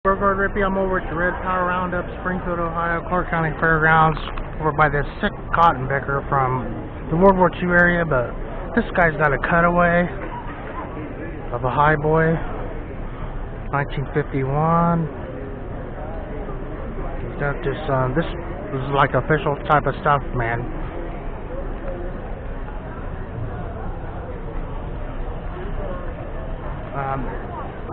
Burgard Rippy. I'm over at the Red Power Roundup, Springfield, Ohio, Clark County Fairgrounds, over by this sick cotton picker from the World War II area, but this guy's got a cutaway of a high boy, 1951. He's got this, this is like official type of stuff, man.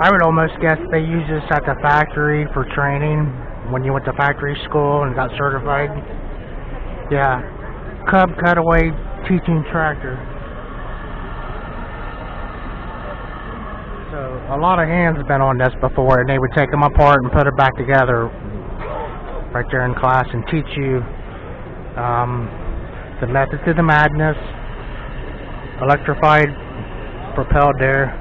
I would almost guess they use this at the factory for training when you went to factory school and got certified. Yeah, Cub Cutaway Teaching Tractor. So a lot of hands have been on this before, and they would take them apart and put it back together right there in class and teach you the method to the madness, electrified, propelled there.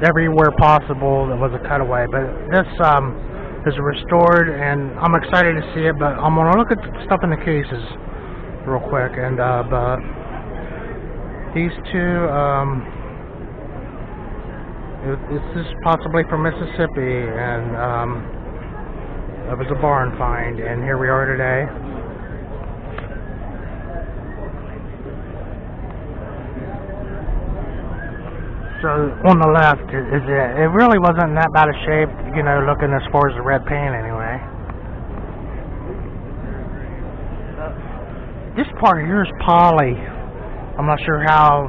Everywhere possible there was a cutaway, but this is restored, and I'm excited to see it. But I'm gonna look at the stuff in the cases real quick, and but these two, this is possibly from Mississippi, and it was a barn find, and here we are today. So on the left is it really wasn't in that bad a shape, you know, looking as far as the red paint anyway. This part here is poly. I'm not sure how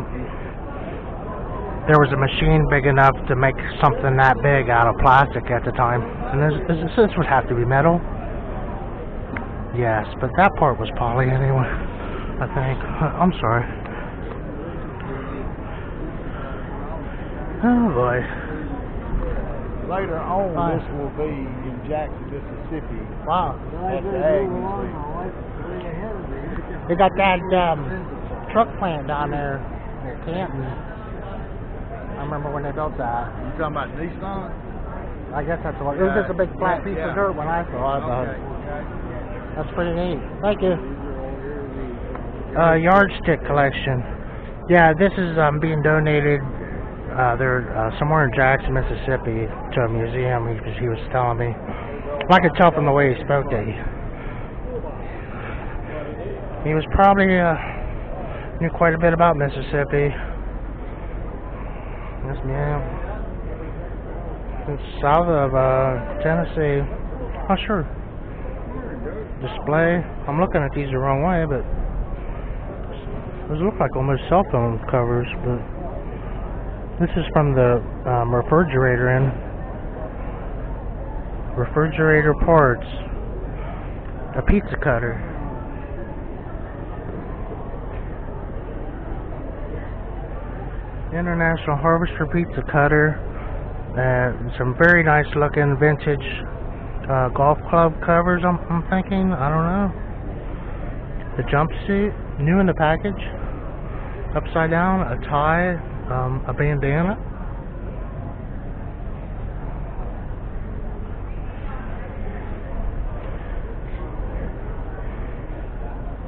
there was a machine big enough to make something that big out of plastic at the time. And this would have to be metal. Yes, but that part was poly anyway, I think. I'm sorry. Oh boy. Later on, this will be in Jackson, Mississippi. Wow. At the Ag Museum. They got that truck plant down there near Canton. I remember when they built that. You talking about Nissan? I guess that's what. It was just a big flat piece of dirt when I saw it. Okay. That's pretty neat. Thank you. Yardstick collection. Yeah, this is being donated. They're somewhere in Jackson, Mississippi, to a museum. He was telling me. I could tell from the way he spoke that he was probably knew quite a bit about Mississippi. Yes, ma'am. It's south of Tennessee. Oh, sure. Display. I'm looking at these the wrong way, but those look like almost cell phone covers, but. This is from the refrigerator in. Refrigerator parts. A pizza cutter. International Harvester pizza cutter. Some very nice looking vintage golf club covers, I'm thinking. I don't know. The jumpsuit. New in the package. Upside down. A tie. A bandana.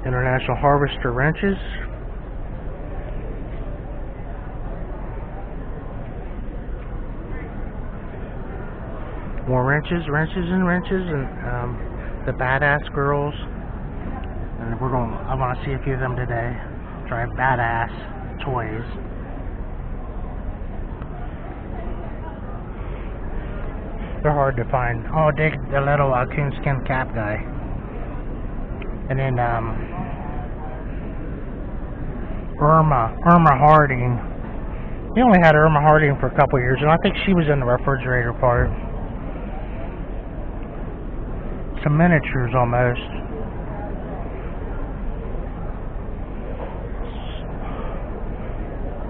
International Harvester wrenches. More wrenches, and the badass girls. And I want to see a few of them today. Try badass toys. They're hard to find. Oh, dig the little coonskin cap guy. And then Irma Harding. He only had Irma Harding for a couple years, and I think she was in the refrigerator part. Some miniatures almost.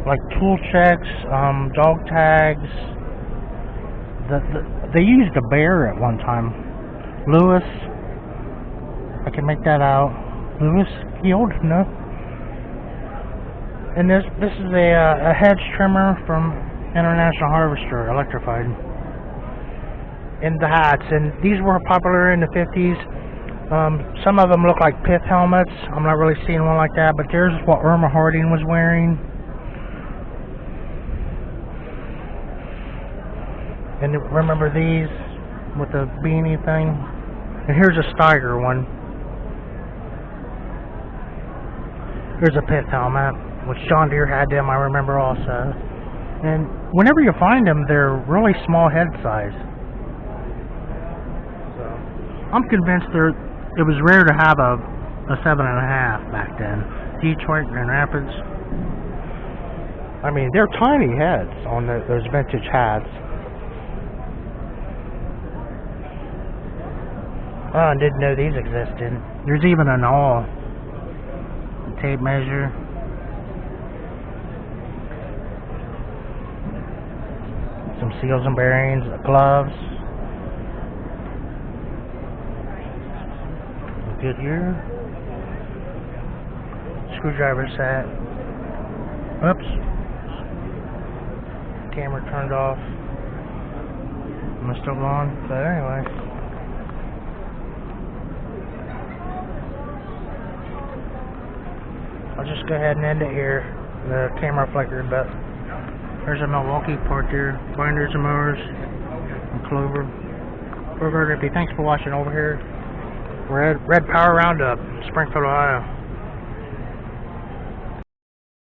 Like tool checks, dog tags. They used a bear at one time. Lewis. I can make that out. Lewis Field? No. And this is a hedge trimmer from International Harvester, electrified. And the hats. And these were popular in the 50s. Some of them look like pith helmets. I'm not really seeing one like that, but there's what Irma Harding was wearing. And remember these with the beanie thing? And here's a Steiger one. Here's a pith helmet, which John Deere had them, I remember also. And whenever you find them, they're really small head size. So I'm convinced it was rare to have a 7.5 back then. Detroit, Grand Rapids. I mean, they're tiny heads on those vintage hats. Oh, I didn't know these existed. There's even an awl. A tape measure. Some seals and bearings, gloves. Goodyear. Screwdriver set. Oops. Camera turned off. Am I still going? But anyway. I'll just go ahead and end it here. The camera flickered, but there's a Milwaukee part there. Binders and mowers. And Clover. Thanks for watching over here. Red Power Roundup, Springfield, Ohio.